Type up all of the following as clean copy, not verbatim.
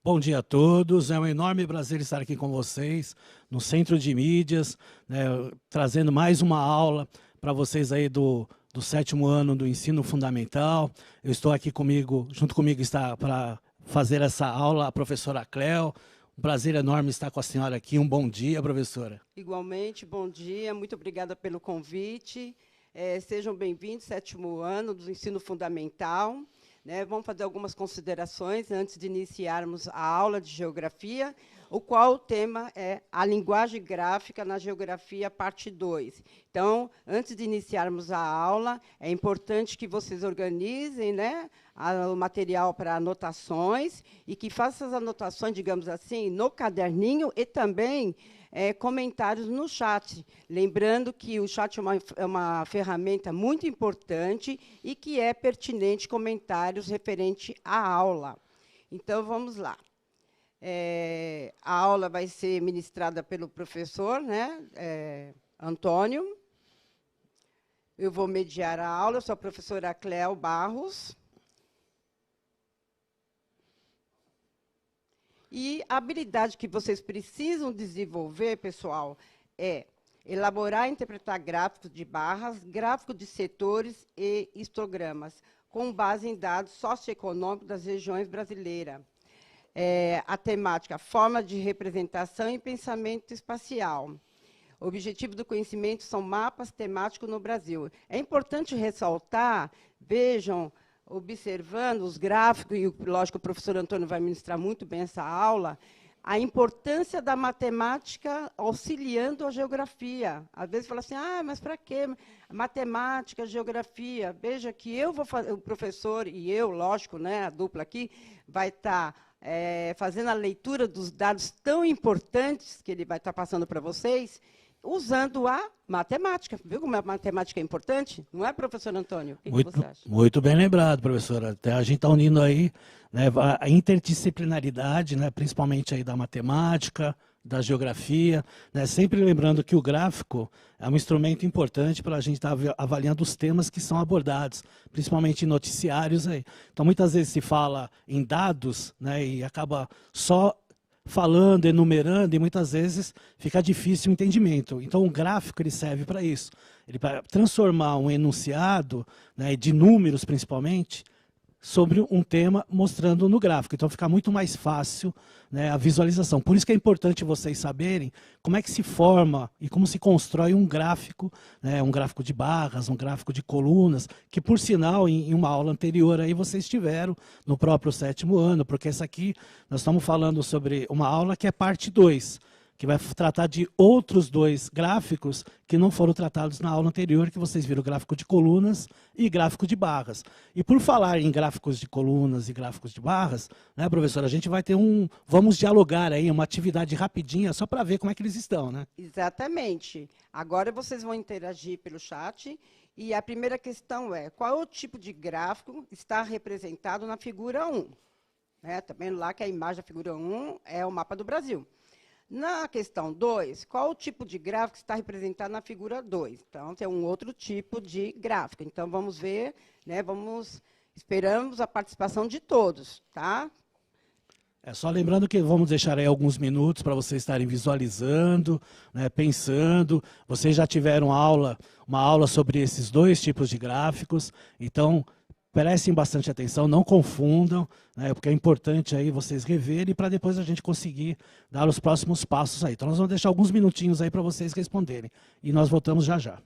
Bom dia a todos, é um enorme prazer estar aqui com vocês no Centro de Mídias, né, trazendo mais uma aula para vocês aí do 7º ano do Ensino Fundamental. Eu estou aqui junto comigo está para fazer essa aula a professora Cléo. Um prazer enorme estar com a senhora aqui. Um bom dia, professora. Igualmente, bom dia, muito obrigada pelo convite. Sejam bem-vindos, 7º ano do Ensino Fundamental. Vamos fazer algumas considerações antes de iniciarmos a aula de Geografia, o qual o tema é a linguagem gráfica na Geografia, parte 2. Então, antes de iniciarmos a aula, é importante que vocês organizem, o material para anotações e que façam as anotações, digamos assim, no caderninho e também comentários no chat. Lembrando que o chat é uma ferramenta muito importante e que é pertinente comentários referente à aula. Então, vamos lá. A aula vai ser ministrada pelo professor, Antônio. Eu vou mediar a aula, eu sou a professora Cléo Barros. E a habilidade que vocês precisam desenvolver, pessoal, é elaborar e interpretar gráficos de barras, gráficos de setores e histogramas, com base em dados socioeconômicos das regiões brasileiras. A temática, forma de representação e pensamento espacial. O objetivo do conhecimento são mapas temáticos no Brasil. É importante ressaltar, vejam, observando os gráficos, e, lógico, o professor Antônio vai ministrar muito bem essa aula, a importância da matemática auxiliando a geografia. Às vezes fala assim, mas para quê? Matemática, geografia. Veja que eu vou fazer, o professor e eu, lógico, a dupla aqui, vai estar fazendo a leitura dos dados tão importantes que ele vai estar passando para vocês, usando a matemática. Viu como a matemática é importante? Não é, professor Antônio? O que você acha? Muito bem lembrado, professora. Até a gente está unindo aí a interdisciplinaridade, principalmente aí da matemática, da geografia, sempre lembrando que o gráfico é um instrumento importante para a gente estar avaliando os temas que são abordados, principalmente em noticiários. Aí. Então, muitas vezes se fala em dados e acaba só falando, enumerando, e muitas vezes fica difícil o entendimento. Então, o gráfico ele serve para isso. Ele para transformar um enunciado, de números principalmente, sobre um tema mostrando no gráfico. Então, fica muito mais fácil a visualização. Por isso que é importante vocês saberem como é que se forma e como se constrói um gráfico, um gráfico de barras, um gráfico de colunas, que, por sinal, em uma aula anterior aí vocês tiveram no próprio 7º ano, porque essa aqui nós estamos falando sobre uma aula que é parte 2, que vai tratar de outros 2 gráficos que não foram tratados na aula anterior, que vocês viram gráfico de colunas e gráfico de barras. E por falar em gráficos de colunas e gráficos de barras, professora, a gente vai ter vamos dialogar aí, uma atividade rapidinha, só para ver como é que eles estão, Exatamente. Agora vocês vão interagir pelo chat, e a primeira questão é, qual é o tipo de gráfico está representado na figura 1? Está vendo lá que a imagem da figura 1 é o mapa do Brasil. Na questão 2, qual o tipo de gráfico está representado na figura 2? Então, tem um outro tipo de gráfico. Então, vamos ver, esperamos a participação de todos, tá? Só lembrando que vamos deixar aí alguns minutos para vocês estarem visualizando, pensando. Vocês já tiveram uma aula sobre esses 2 tipos de gráficos, então prestem bastante atenção, não confundam, porque é importante aí vocês reverem para depois a gente conseguir dar os próximos passos aí. Então, nós vamos deixar alguns minutinhos aí para vocês responderem. E nós voltamos já já.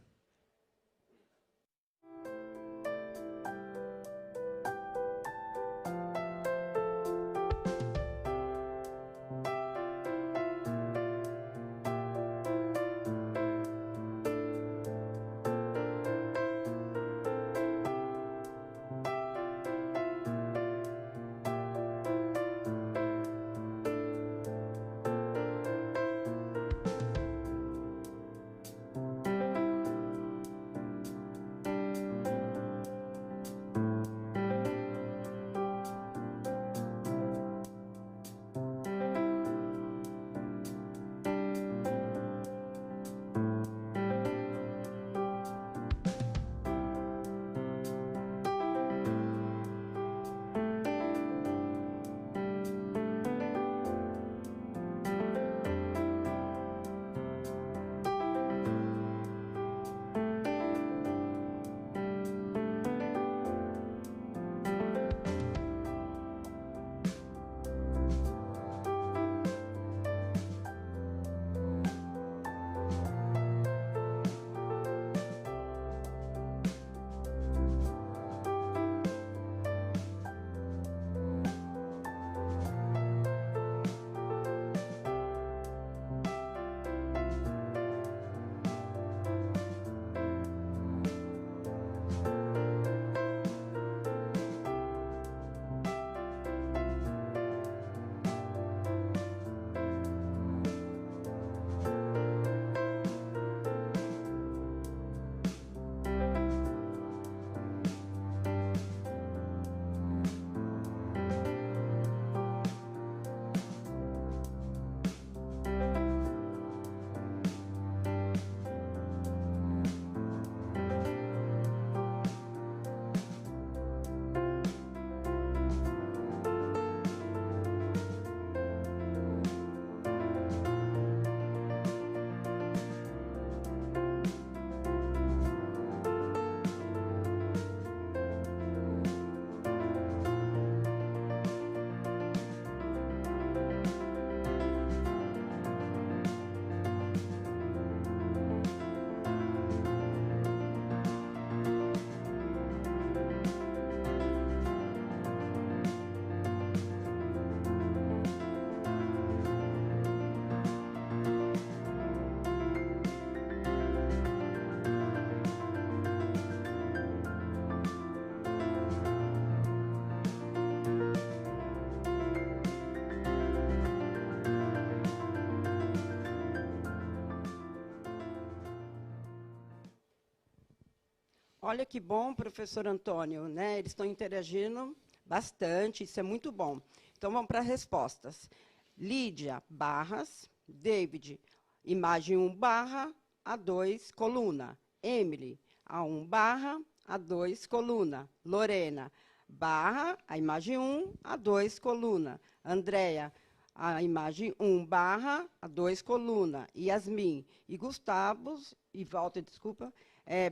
Olha que bom, professor Antônio, né? Eles estão interagindo bastante, isso é muito bom. Então, vamos para as respostas. Lídia, barras. David, imagem 1 barra, A2, coluna. Emily, A1 barra, A2, coluna. Lorena, barra, a imagem 1, A2, coluna. Andréia, a imagem 1 barra, A2, coluna. Yasmin e Gustavo, e Walter, desculpa,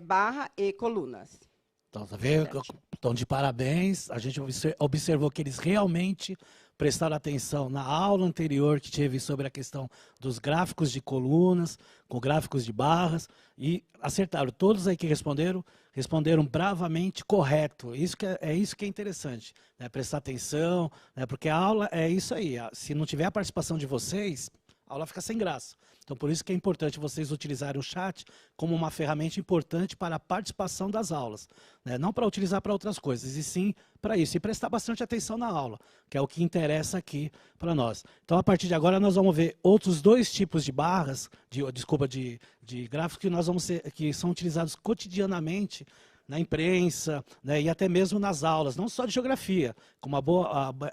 barra e colunas. Então, tá vendo? Então, de parabéns. A gente observou que eles realmente prestaram atenção na aula anterior que teve sobre a questão dos gráficos de colunas, com gráficos de barras, e acertaram. Todos aí que responderam bravamente correto. Isso que é interessante, né? Prestar atenção, né? Porque a aula é isso aí. Se não tiver a participação de vocês, a aula fica sem graça. Então, por isso que é importante vocês utilizarem o chat como uma ferramenta importante para a participação das aulas, né? Não para utilizar para outras coisas, e sim para isso. E prestar bastante atenção na aula, que é o que interessa aqui para nós. Então, a partir de agora, nós vamos ver outros 2 tipos de barras, de gráficos que são utilizados cotidianamente na imprensa, né, e até mesmo nas aulas, não só de geografia. Como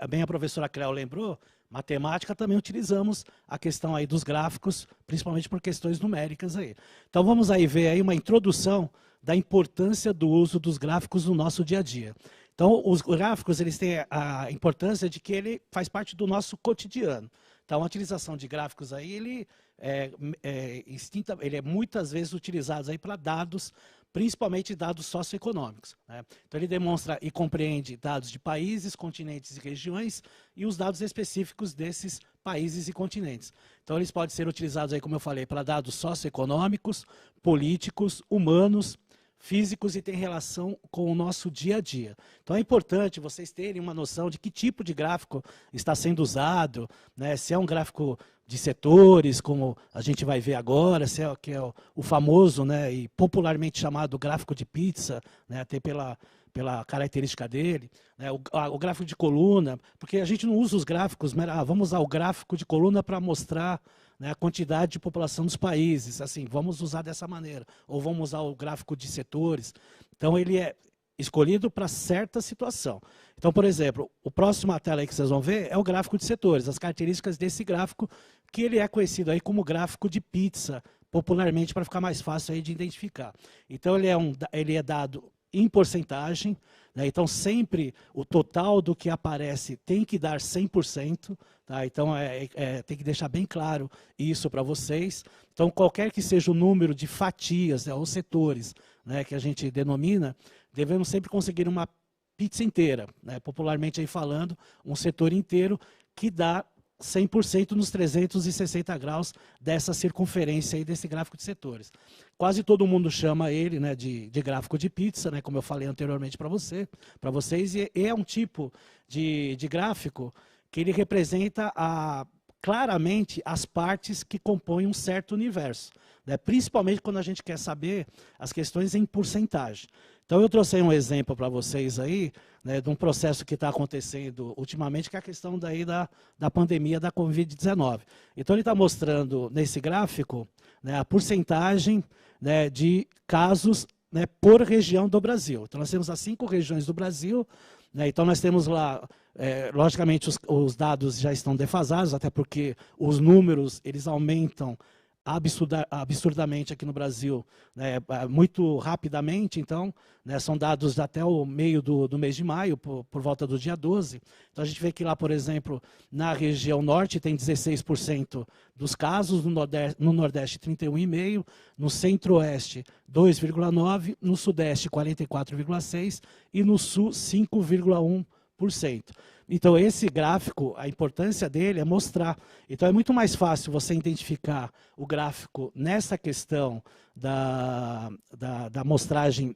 bem a professora Cléo lembrou, matemática também utilizamos a questão aí dos gráficos, principalmente por questões numéricas aí. Então vamos aí ver aí uma introdução da importância do uso dos gráficos no nosso dia a dia. Então os gráficos, eles têm a importância de que ele faz parte do nosso cotidiano. Então a utilização de gráficos aí, ele é muitas vezes utilizado aí para dados, principalmente dados socioeconômicos, né? Então ele demonstra e compreende dados de países, continentes e regiões e os dados específicos desses países e continentes. Então eles podem ser utilizados aí, como eu falei, para dados socioeconômicos, políticos, humanos, físicos e tem relação com o nosso dia a dia. Então é importante vocês terem uma noção de que tipo de gráfico está sendo usado, né? Se é um gráfico de setores, como a gente vai ver agora, se é, que é o famoso, né, e popularmente chamado gráfico de pizza, né, até pela característica dele, né, o gráfico de coluna, porque a gente não usa os gráficos, vamos usar o gráfico de coluna para mostrar, né, a quantidade de população dos países, assim, vamos usar dessa maneira, ou vamos usar o gráfico de setores. Então ele é escolhido para certa situação. Então, por exemplo, o próximo tela aí que vocês vão ver é o gráfico de setores, as características desse gráfico, que ele é conhecido aí como gráfico de pizza, popularmente, para ficar mais fácil aí de identificar. Então, ele é dado em porcentagem, né? Então, sempre o total do que aparece tem que dar 100%, tá? Então, tem que deixar bem claro isso para vocês. Então, qualquer que seja o número de fatias, né, ou setores, né, que a gente denomina, devemos sempre conseguir uma pizza inteira, né, popularmente aí falando, um setor inteiro que dá 100% nos 360 graus dessa circunferência aí desse gráfico de setores. Quase todo mundo chama ele, né, de gráfico de pizza, né, como eu falei anteriormente para vocês, e é um tipo de gráfico que ele representa claramente as partes que compõem um certo universo, né, principalmente quando a gente quer saber as questões em porcentagem. Então, eu trouxe aí um exemplo para vocês aí, né, de um processo que está acontecendo ultimamente, que é a questão daí da pandemia da Covid-19. Então, ele está mostrando nesse gráfico, né, a porcentagem, né, de casos, né, por região do Brasil. Então, nós temos as 5 regiões do Brasil, né, então nós temos lá, logicamente, os dados já estão defasados, até porque os números eles aumentam absurdamente aqui no Brasil, né, muito rapidamente. Então, né, são dados até o meio do mês de maio, por volta do dia 12. Então, a gente vê que lá, por exemplo, na região norte tem 16% dos casos, no Nordeste 31,5%, no Centro-Oeste 2,9%, no Sudeste 44,6% e no Sul 5,1%. Então, esse gráfico, a importância dele é mostrar. Então, é muito mais fácil você identificar o gráfico nessa questão da mostragem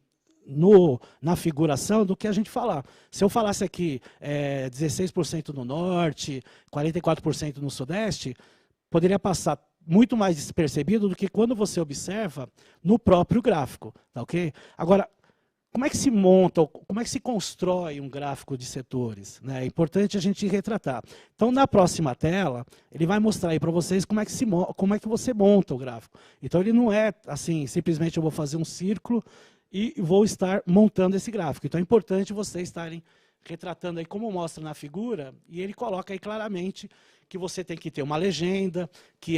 na figuração do que a gente falar. Se eu falasse aqui 16% no Norte, 44% no Sudeste, poderia passar muito mais despercebido do que quando você observa no próprio gráfico. Tá, ok? Agora, como é que se monta, como é que se constrói um gráfico de setores, né? É importante a gente retratar. Então, na próxima tela, ele vai mostrar aí para vocês como é que você monta o gráfico. Então, ele não é assim, simplesmente eu vou fazer um círculo e vou estar montando esse gráfico. Então é importante vocês estarem retratando aí como mostra na figura, e ele coloca aí claramente que você tem que ter uma legenda, que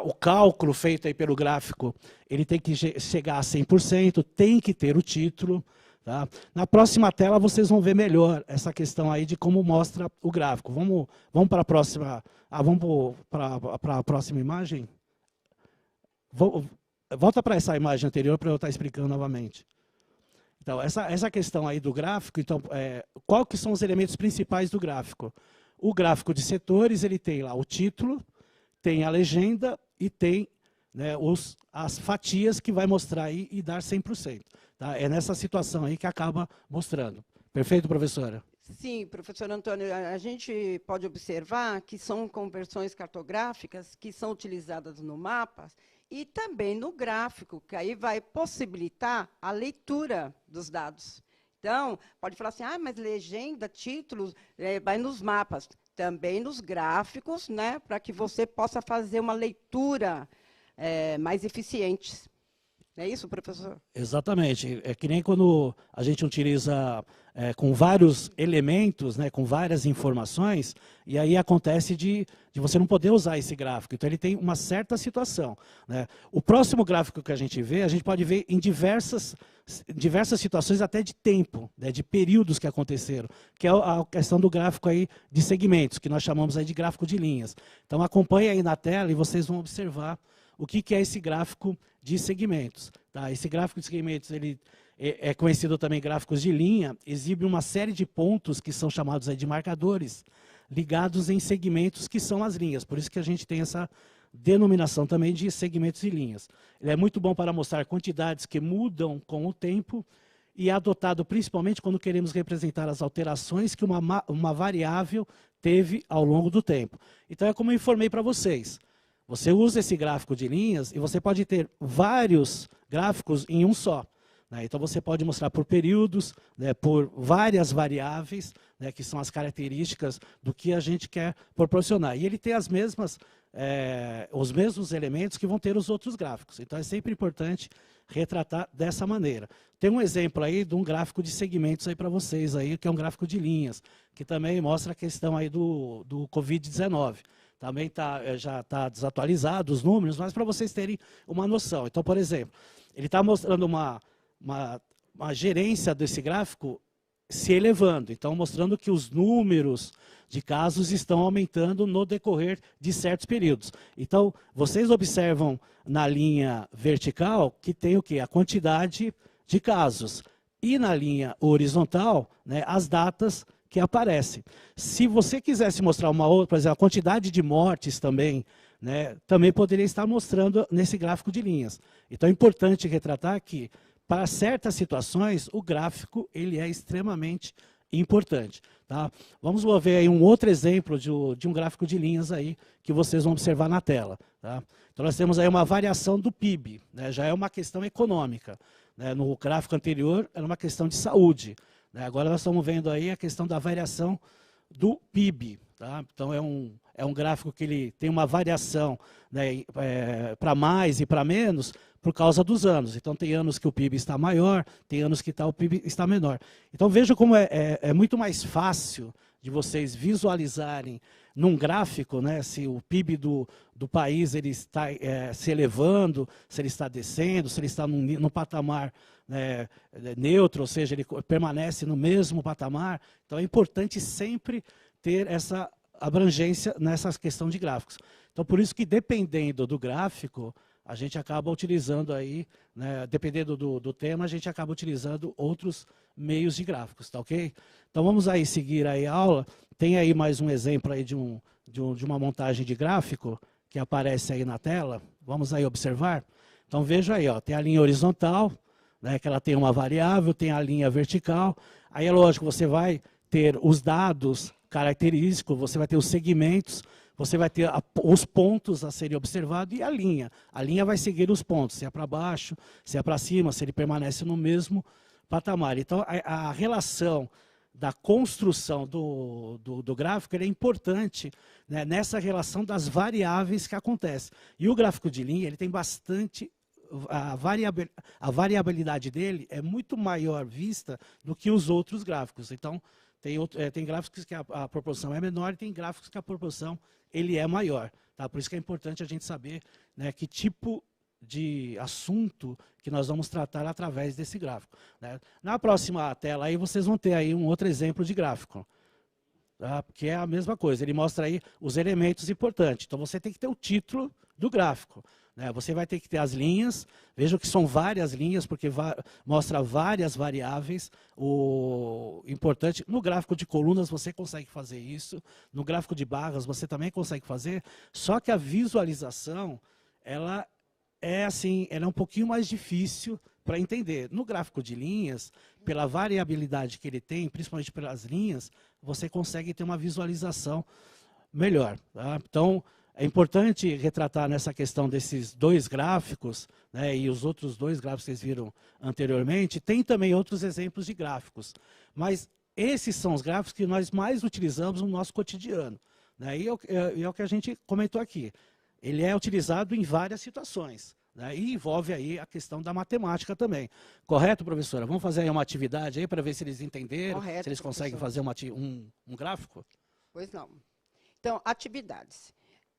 o cálculo feito aí pelo gráfico, ele tem que chegar a 100%, tem que ter o título. Tá? Na próxima tela vocês vão ver melhor essa questão aí de como mostra o gráfico. Vamos para a próxima. Vamos para a próxima imagem? Volta para essa imagem anterior para eu estar explicando novamente. Então, essa questão aí do gráfico, então, qual que são os elementos principais do gráfico? O gráfico de setores, ele tem lá o título, tem a legenda e tem, né, as fatias que vai mostrar aí e dar 100%. Tá? É nessa situação aí que acaba mostrando. Perfeito, professora? Sim, professor Antônio, a gente pode observar que são conversões cartográficas que são utilizadas no mapa e também no gráfico, que aí vai possibilitar a leitura dos dados. Então, pode falar assim, mas legenda, títulos, vai nos mapas, também nos gráficos, né, para que você possa fazer uma leitura mais eficiente. É isso, professor? Exatamente. É que nem quando a gente utiliza com vários elementos, né, com várias informações, e aí acontece de você não poder usar esse gráfico. Então, ele tem uma certa situação. Né? O próximo gráfico que a gente pode ver em diversas situações até de tempo, né, de períodos que aconteceram, que é a questão do gráfico aí de segmentos, que nós chamamos aí de gráfico de linhas. Então, acompanhe aí na tela e vocês vão observar o que é esse gráfico de segmentos. Tá? Esse gráfico de segmentos ele é conhecido também gráficos de linha, exibe uma série de pontos que são chamados aí de marcadores, ligados em segmentos que são as linhas. Por isso que a gente tem essa denominação também de segmentos e linhas. Ele é muito bom para mostrar quantidades que mudam com o tempo e é adotado principalmente quando queremos representar as alterações que uma variável teve ao longo do tempo. Então, é como eu informei para vocês. Você usa esse gráfico de linhas e você pode ter vários gráficos em um só. Né? Então, você pode mostrar por períodos, né, por várias variáveis, né, que são as características do que a gente quer proporcionar. E ele tem os mesmos elementos que vão ter os outros gráficos. Então, é sempre importante retratar dessa maneira. Tem um exemplo aí de um gráfico de segmentos aí para vocês, aí, que é um gráfico de linhas, que também mostra a questão aí do Covid-19. Também já está desatualizado os números, mas para vocês terem uma noção. Então, por exemplo, ele está mostrando uma gerência desse gráfico se elevando. Então, mostrando que os números de casos estão aumentando no decorrer de certos períodos. Então, vocês observam na linha vertical que tem o quê? A quantidade de casos. E na linha horizontal, né, as datas que aparecem. Se você quisesse mostrar uma outra, por exemplo, a quantidade de mortes também, né, também poderia estar mostrando nesse gráfico de linhas. Então, é importante retratar que, para certas situações, o gráfico ele é extremamente importante. Tá? Vamos ver aí um outro exemplo de um gráfico de linhas aí que vocês vão observar na tela. Tá? Então, nós temos aí uma variação do PIB, né? Já é uma questão econômica. Né? No gráfico anterior, era uma questão de saúde. Né? Agora, nós estamos vendo aí a questão da variação do PIB. Tá? Então, é um gráfico que ele tem uma variação, né, para mais e para menos, por causa dos anos. Então, tem anos que o PIB está maior, tem anos que o PIB está menor. Então, veja como é muito mais fácil de vocês visualizarem num gráfico, né, se o PIB do país ele está se elevando, se ele está descendo, se ele está num patamar, né, neutro, ou seja, ele permanece no mesmo patamar. Então, é importante sempre ter essa abrangência nessa questão de gráficos. Então, por isso que, dependendo do gráfico, a gente acaba utilizando aí, né, dependendo do tema, a gente acaba utilizando outros meios de gráficos, tá ok? Então, vamos aí seguir aí a aula. Tem aí mais um exemplo aí de uma montagem de gráfico que aparece aí na tela. Vamos aí observar. Então, veja aí, ó, tem a linha horizontal, né, que ela tem uma variável, tem a linha vertical. Aí, é lógico, você vai ter os dados característicos, você vai ter os segmentos, você vai ter os pontos a serem observados e a linha. A linha vai seguir os pontos, se é para baixo, se é para cima, se ele permanece no mesmo patamar. Então, a relação da construção do gráfico é importante, né, nessa relação das variáveis que acontecem. E o gráfico de linha ele tem bastante a variabilidade dele é muito maior vista do que os outros gráficos. Então, tem gráficos que a proporção é menor e tem gráficos que a proporção ele é maior. Tá? Por isso que é importante a gente saber, né, que tipo de assunto que nós vamos tratar através desse gráfico. Né? Na próxima tela aí vocês vão ter aí um outro exemplo de gráfico. Tá? Que é a mesma coisa, ele mostra aí os elementos importantes. Então você tem que ter o título do gráfico. Né? Você vai ter que ter as linhas, vejam que são várias linhas, porque mostra várias variáveis. O importante, no gráfico de colunas você consegue fazer isso, no gráfico de barras você também consegue fazer, só que a visualização, ela é assim, ela é um pouquinho mais difícil para entender. No gráfico de linhas, pela variabilidade que ele tem, principalmente pelas linhas, você consegue ter uma visualização melhor. Tá? Então, é importante retratar nessa questão desses dois gráficos, né, e os outros dois gráficos que vocês viram anteriormente, tem também outros exemplos de gráficos. Mas esses são os gráficos que nós mais utilizamos no nosso cotidiano. Né, e é o que a gente comentou aqui. Ele é utilizado em várias situações, né, e envolve aí a questão da matemática também. Correto, professora? Vamos fazer aí uma atividade aí para ver se eles entenderam, Correto, se eles conseguem fazer um gráfico? Pois não. Então, atividades.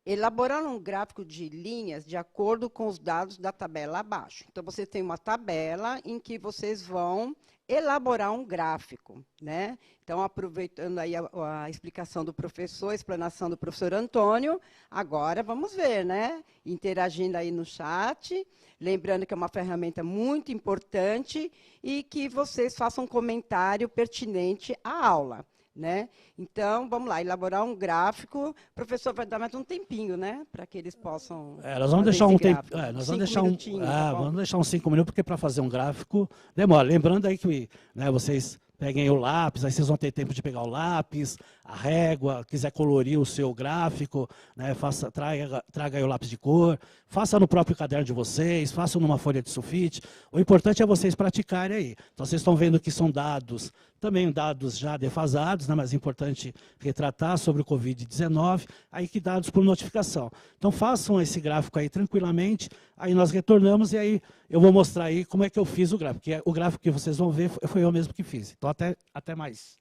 Elaborar um gráfico de linhas de acordo com os dados da tabela abaixo. Então, você tem uma tabela em que vocês vão elaborar um gráfico, né? Então, aproveitando aí a explicação do professor, a explanação do professor Antônio, agora vamos ver, né? Interagindo aí no chat, lembrando que é uma ferramenta muito importante e que vocês façam um comentário pertinente à aula. Né? Então, vamos lá, elaborar um gráfico. O professor vai dar mais um tempinho, né? Para que eles possam. Nós vamos deixar um tempo. Nós vamos deixar uns 5 minutos, porque para fazer um gráfico demora. Lembrando aí que, né, vocês peguem o lápis, aí vocês vão ter tempo de pegar o lápis, a régua, quiser colorir o seu gráfico, né, traga aí o lápis de cor, faça no próprio caderno de vocês, faça numa folha de sulfite. O importante é vocês praticarem aí. Então, vocês estão vendo que são dados, também dados já defasados, né, mas é importante retratar sobre o Covid-19, aí que dados por notificação. Então, façam esse gráfico aí tranquilamente, aí nós retornamos e aí eu vou mostrar aí como é que eu fiz o gráfico. Que o gráfico que vocês vão ver foi eu mesmo que fiz. Então, até mais.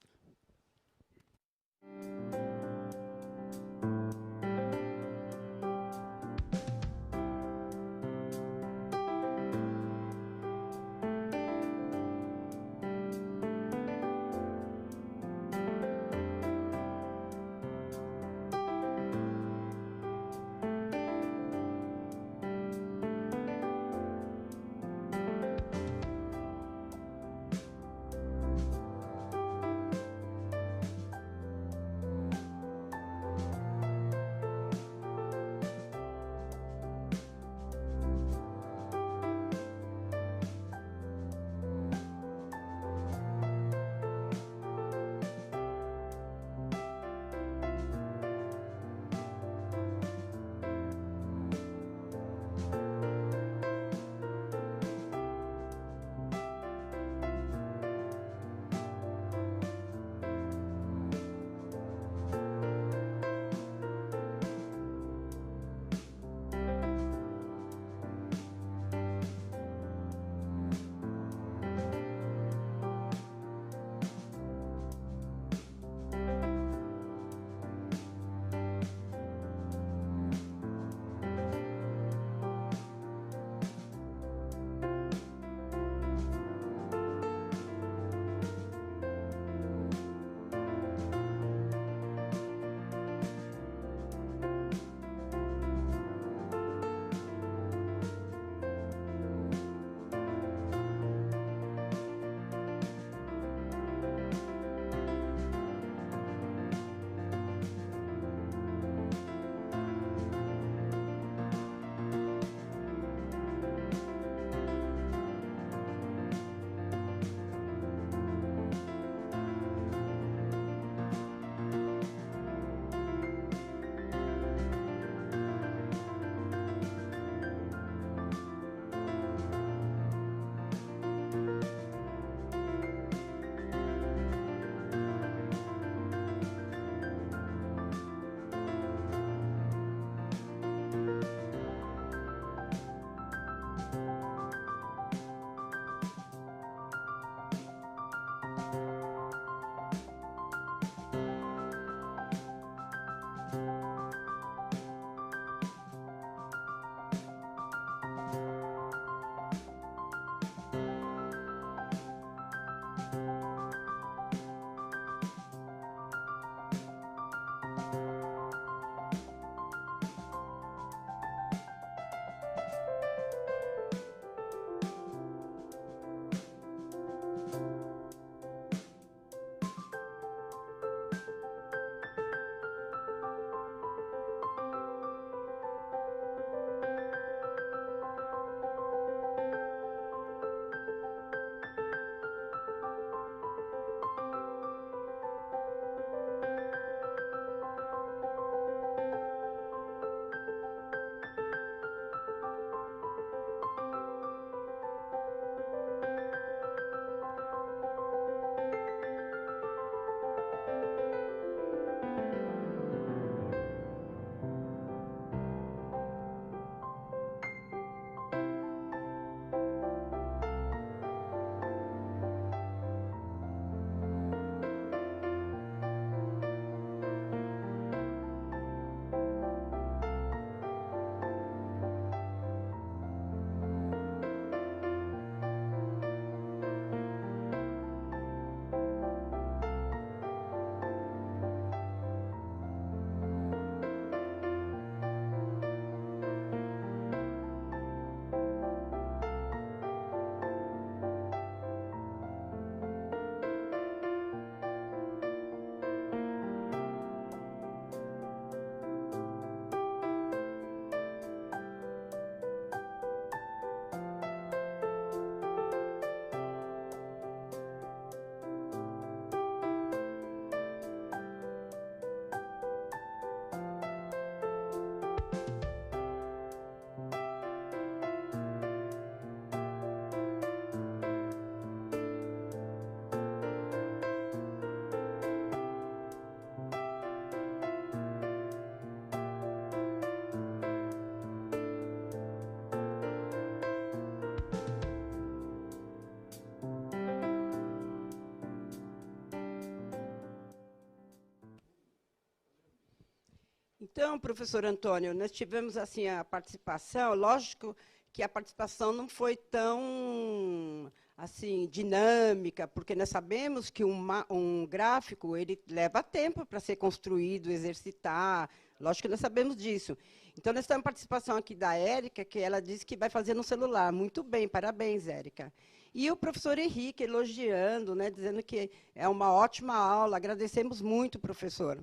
Então, professor Antônio, nós tivemos assim a participação, lógico que a participação não foi tão assim dinâmica, porque nós sabemos que um gráfico ele leva tempo para ser construído, exercitar, lógico que nós sabemos disso. Então, nós temos a participação aqui da Érica, que ela disse que vai fazer no celular. Muito bem, parabéns, Érica. E o professor Henrique elogiando, né, dizendo que é uma ótima aula. Agradecemos muito, professor,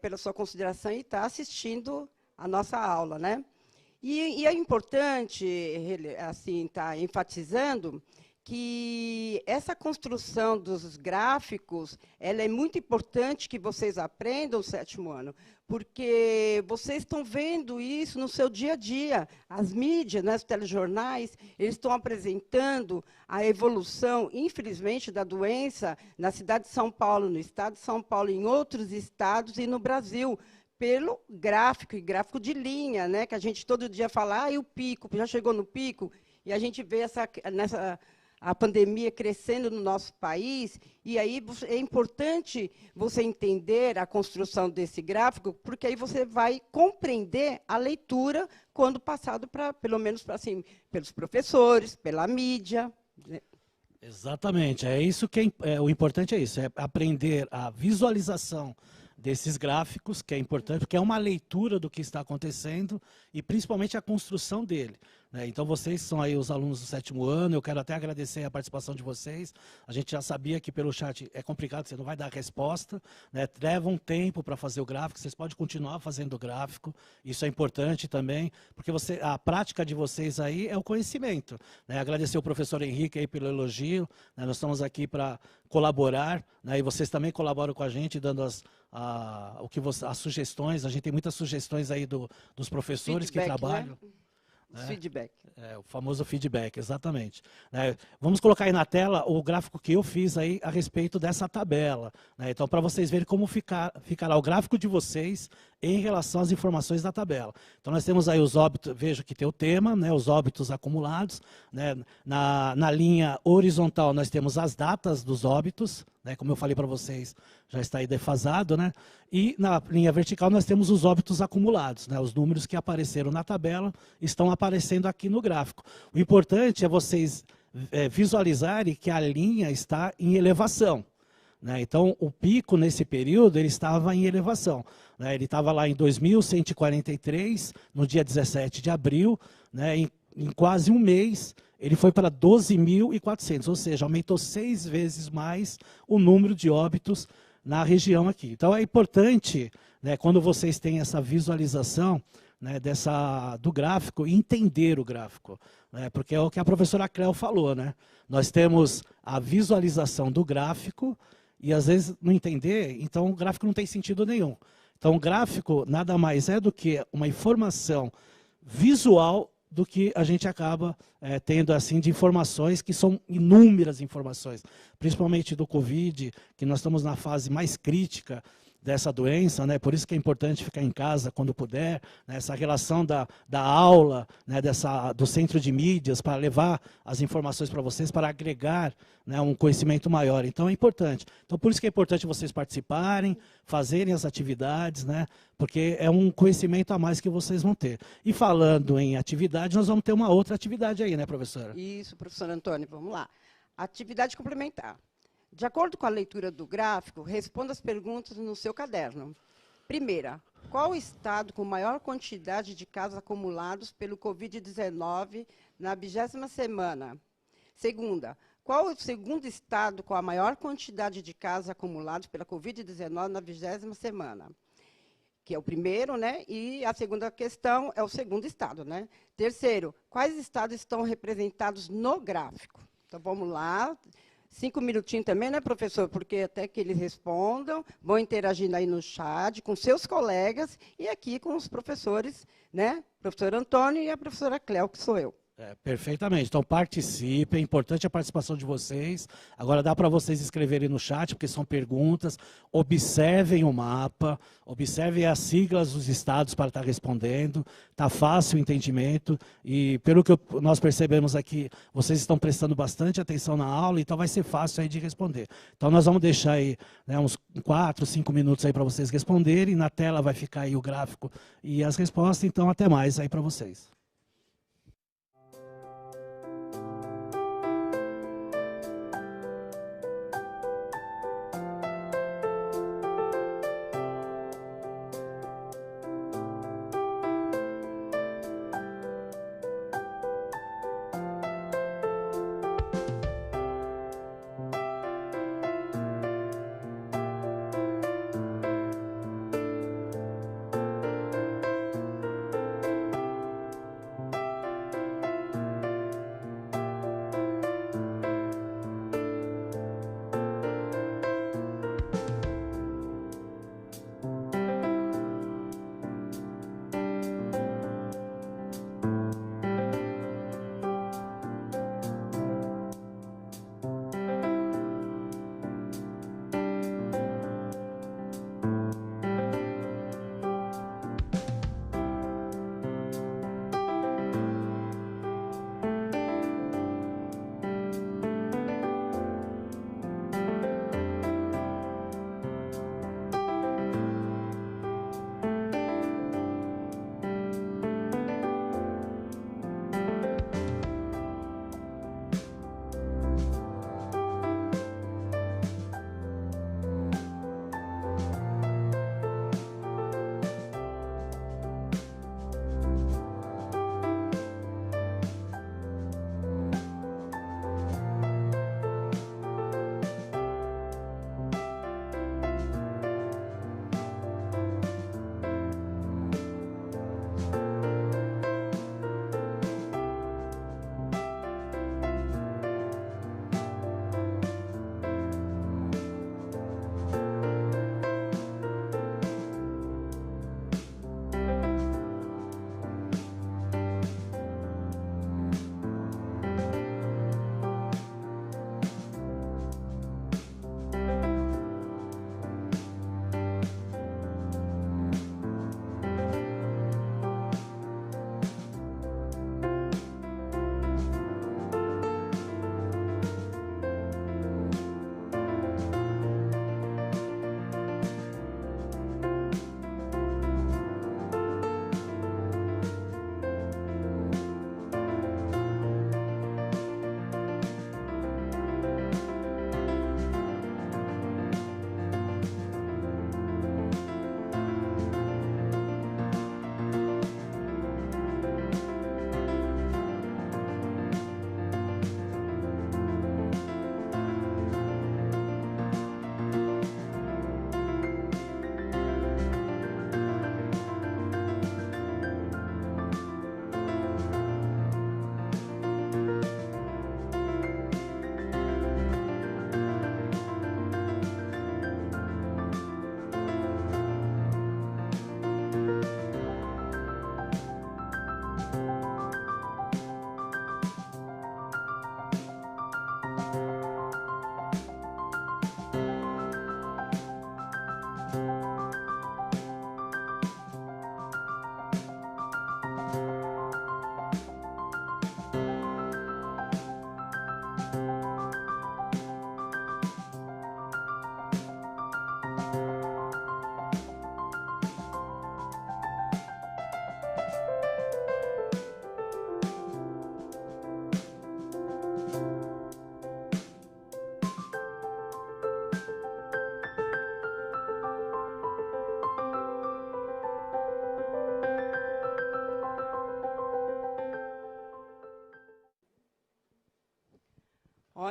pela sua consideração e estar assistindo a nossa aula, né? E é importante, assim, estar enfatizando que essa construção dos gráficos, ela é muito importante que vocês aprendam no 7º ano, porque vocês estão vendo isso no seu dia a dia. As mídias, né, os telejornais, eles estão apresentando a evolução, infelizmente, da doença na cidade de São Paulo, no estado de São Paulo, em outros estados e no Brasil, pelo gráfico, e gráfico de linha, né, que a gente todo dia fala, o pico, já chegou no pico, e a gente vê a pandemia crescendo no nosso país, e aí é importante você entender a construção desse gráfico, porque aí você vai compreender a leitura quando passado pelo menos assim, pelos professores, pela mídia. Exatamente, é isso que o importante é isso, é aprender a visualização desses gráficos, que é importante, porque é uma leitura do que está acontecendo e principalmente a construção dele, né? Então, vocês são aí os alunos do 7º ano, eu quero até agradecer a participação de vocês. A gente já sabia que pelo chat é complicado, você não vai dar resposta, né? Leva um tempo para fazer o gráfico, vocês podem continuar fazendo o gráfico, isso é importante também, porque a prática de vocês aí é o conhecimento, né? Agradecer o professor Henrique aí pelo elogio, né? Nós estamos aqui para colaborar, né? E vocês também colaboram com a gente, dando as sugestões. A gente tem muitas sugestões aí dos professores feedback, que trabalham. Né? Feedback. O famoso feedback, exatamente. Vamos colocar aí na tela o gráfico que eu fiz aí a respeito dessa tabela, né? Então, para vocês verem como ficará o gráfico de vocês em relação às informações da tabela. Então, nós temos aí os óbitos, veja que tem o tema, né, os óbitos acumulados, né? Na linha horizontal, nós temos as datas dos óbitos, né? Como eu falei para vocês, já está aí defasado, né? E na linha vertical nós temos os óbitos acumulados, né? Os números que apareceram na tabela estão aparecendo aqui no gráfico. O importante é vocês visualizarem que a linha está em elevação, né? Então, o pico nesse período ele estava em elevação, né? Ele estava lá em 2.143, no dia 17 de abril, né? Em quase um mês, ele foi para 12.400, ou seja, aumentou 6 vezes mais o número de óbitos na região aqui. Então, é importante, né, quando vocês têm essa visualização, né, do gráfico, entender o gráfico, né, porque é o que a professora Cléo falou, né? Nós temos a visualização do gráfico e, às vezes, não entender, então o gráfico não tem sentido nenhum. Então, o gráfico nada mais é do que uma informação visual do que a gente acaba tendo assim de informações, que são inúmeras informações, principalmente do Covid, que nós estamos na fase mais crítica dessa doença, né? Por isso que é importante ficar em casa quando puder, né? Essa relação da aula, né? Do centro de mídias, para levar as informações para vocês, para agregar, né, um conhecimento maior. Então é importante. Então por isso que é importante vocês participarem, fazerem as atividades, né? Porque é um conhecimento a mais que vocês vão ter. E falando em atividade, nós vamos ter uma outra atividade aí, né, professora? Isso, professor Antônio, vamos lá. Atividade complementar. De acordo com a leitura do gráfico, responda as perguntas no seu caderno. Primeira, qual o estado com maior quantidade de casos acumulados pelo Covid-19 na 20ª semana? Segunda, qual o segundo estado com a maior quantidade de casos acumulados pela Covid-19 na 20ª semana? Que é o primeiro, né? E a segunda questão é o segundo estado, né? Terceiro, quais estados estão representados no gráfico? Então, vamos lá. 5 minutinhos também, né, professor? Porque até que eles respondam, vão interagindo aí no chat com seus colegas e aqui com os professores, né? Professor Antônio e a professora Cléo, que sou eu. Perfeitamente. Então participem, é importante a participação de vocês. Agora dá para vocês escreverem no chat, porque são perguntas. Observem o mapa, observem as siglas dos estados para estar respondendo. Está fácil o entendimento e pelo que nós percebemos aqui, vocês estão prestando bastante atenção na aula, então vai ser fácil aí de responder. Então nós vamos deixar aí, né, uns 4, 5 minutos aí para vocês responderem. Na tela vai ficar aí o gráfico e as respostas, então até mais aí para vocês.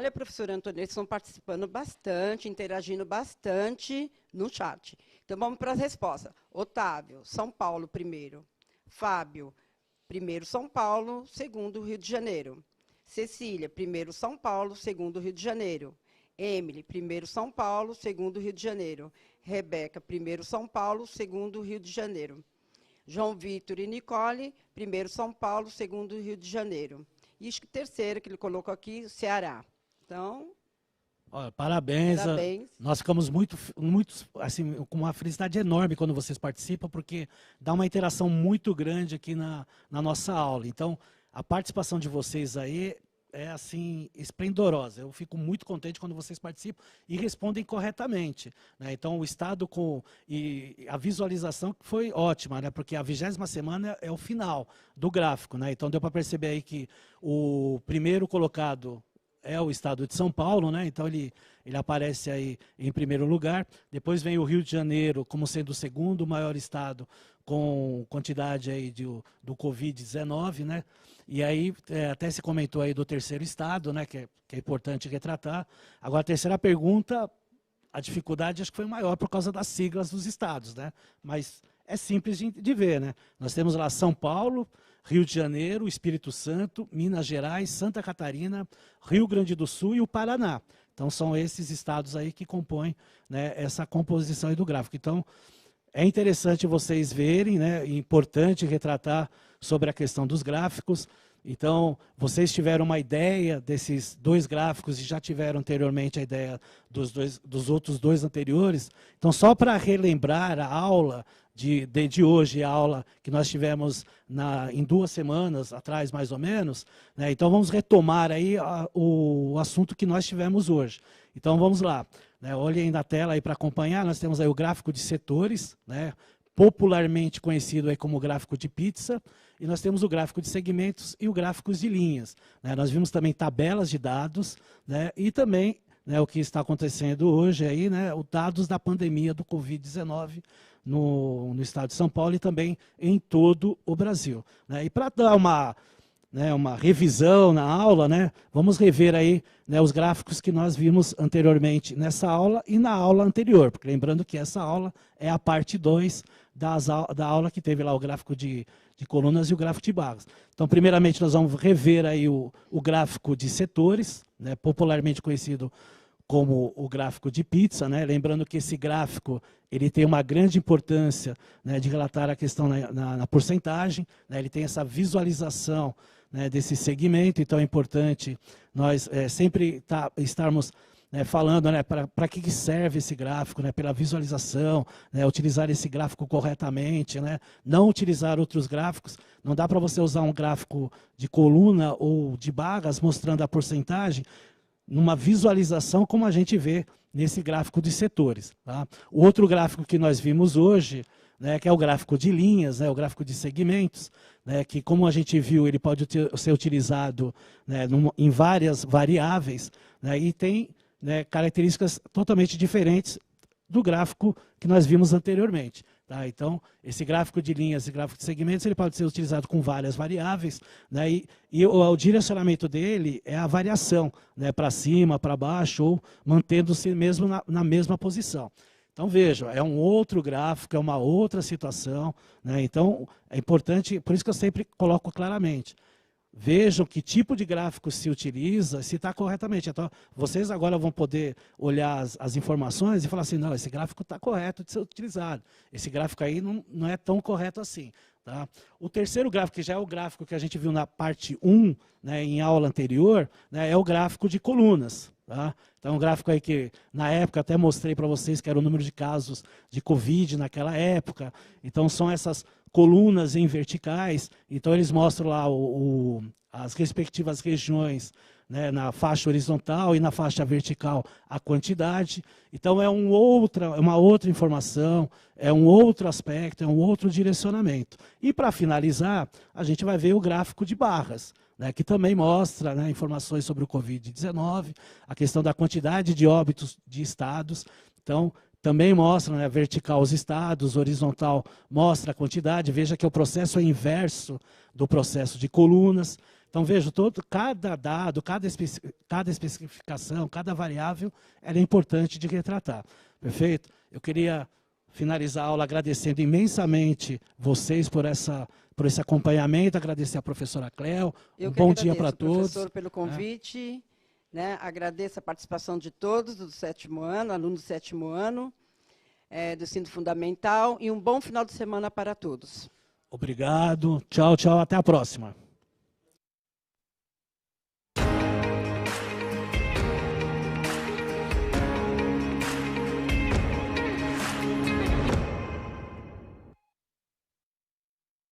Olha, professora Antônia, eles estão participando bastante, interagindo bastante no chat. Então, vamos para as respostas. Otávio, São Paulo, primeiro. Fábio, primeiro São Paulo, segundo Rio de Janeiro. Cecília, primeiro São Paulo, segundo Rio de Janeiro. Emily, primeiro São Paulo, segundo Rio de Janeiro. Rebeca, primeiro São Paulo, segundo Rio de Janeiro. João Vitor e Nicole, primeiro São Paulo, segundo Rio de Janeiro. E acho que terceiro que ele colocou aqui, o Ceará. Então, Olha, parabéns. parabéns. Nós ficamos muito, assim, com uma felicidade enorme quando vocês participam, porque dá uma interação muito grande aqui na nossa aula. Então, a participação de vocês aí é assim esplendorosa. Eu fico muito contente quando vocês participam e respondem corretamente, né? Então, o estado e a visualização foi ótima, né? Porque a 20ª semana é o final do gráfico, né? Então, deu para perceber aí que o primeiro colocado é o estado de São Paulo, né? Então ele aparece aí em primeiro lugar. Depois vem o Rio de Janeiro como sendo o segundo maior estado com quantidade aí do Covid-19, né? E aí até se comentou aí do terceiro estado, né? Que é importante retratar. Agora a terceira pergunta, a dificuldade acho que foi maior por causa das siglas dos estados, né? Mas é simples de ver, né? Nós temos lá São Paulo, Rio de Janeiro, Espírito Santo, Minas Gerais, Santa Catarina, Rio Grande do Sul e o Paraná. Então, são esses estados aí que compõem, né, essa composição aí do gráfico. Então, é interessante vocês verem, né, é importante retratar sobre a questão dos gráficos. Então, vocês tiveram uma ideia desses dois gráficos e já tiveram anteriormente a ideia dos outros dois anteriores. Então, só para relembrar a aula de hoje, a aula que nós tivemos em 2 semanas atrás, mais ou menos, né? Então, vamos retomar aí o assunto que nós tivemos hoje. Então, vamos lá, né? Olhem na tela aí para acompanhar. Nós temos aí o gráfico de setores, né? Popularmente conhecido aí como gráfico de pizza, e nós temos o gráfico de segmentos e o gráfico de linhas, né? Nós vimos também tabelas de dados, né? E também, né, o que está acontecendo hoje aí, né, os dados da pandemia do Covid-19 no estado de São Paulo e também em todo o Brasil, né? E para dar uma revisão na aula, né, vamos rever aí, né, os gráficos que nós vimos anteriormente nessa aula e na aula anterior, porque lembrando que essa aula é a parte 2 da aula que teve lá o gráfico de colunas e o gráfico de barras. Então, primeiramente, nós vamos rever aí o gráfico de setores, né, popularmente conhecido como o gráfico de pizza, né? Lembrando que esse gráfico ele tem uma grande importância, né, de relatar a questão na porcentagem, né? Ele tem essa visualização, né, desse segmento, então é importante nós sempre estarmos, né, falando, né, para que serve esse gráfico, né, pela visualização, né, utilizar esse gráfico corretamente, né, não utilizar outros gráficos. Não dá para você usar um gráfico de coluna ou de barras mostrando a porcentagem numa visualização como a gente vê nesse gráfico de setores, tá? O outro gráfico que nós vimos hoje, né, que é o gráfico de linhas, né, o gráfico de segmentos, né, que, como a gente viu, ele pode ser utilizado, né, em várias variáveis, né, e tem, né, características totalmente diferentes do gráfico que nós vimos anteriormente. Tá? Então, esse gráfico de linhas e gráfico de segmentos ele pode ser utilizado com várias variáveis, né, e o direcionamento dele é a variação, né, para cima, para baixo, ou mantendo-se mesmo na mesma posição. Então, vejam, é um outro gráfico, é uma outra situação, né? Então, é importante, por isso que eu sempre coloco claramente, vejam que tipo de gráfico se utiliza, se está corretamente. Então, vocês agora vão poder olhar as informações e falar assim, não, esse gráfico está correto de ser utilizado, esse gráfico aí não é tão correto assim. Tá? O terceiro gráfico, que já é o gráfico que a gente viu na parte 1, né, em aula anterior, né, é o gráfico de colunas. Tá? Então, um gráfico aí que, na época, até mostrei para vocês que era o número de casos de Covid naquela época. Então, são essas colunas em verticais. Então, eles mostram lá as respectivas regiões, né, na faixa horizontal e na faixa vertical a quantidade. Então, é uma outra informação, é um outro aspecto, é um outro direcionamento. E, para finalizar, a gente vai ver o gráfico de barras, né, que também mostra, né, informações sobre o Covid-19, a questão da quantidade de óbitos de estados. Então, também mostra, né, vertical os estados, horizontal mostra a quantidade. Veja que o processo é inverso do processo de colunas. Então, veja, cada dado, cada especificação, cada variável, ela é importante de retratar. Perfeito? Eu queria finalizar a aula agradecendo imensamente vocês por esse acompanhamento, agradecer a professora Cléo, um bom dia para todos. Professor, pelo convite, né? Agradeço a participação de todos do 7º ano, alunos do 7º ano, do ensino fundamental, e um bom final de semana para todos. Obrigado, tchau, tchau, até a próxima.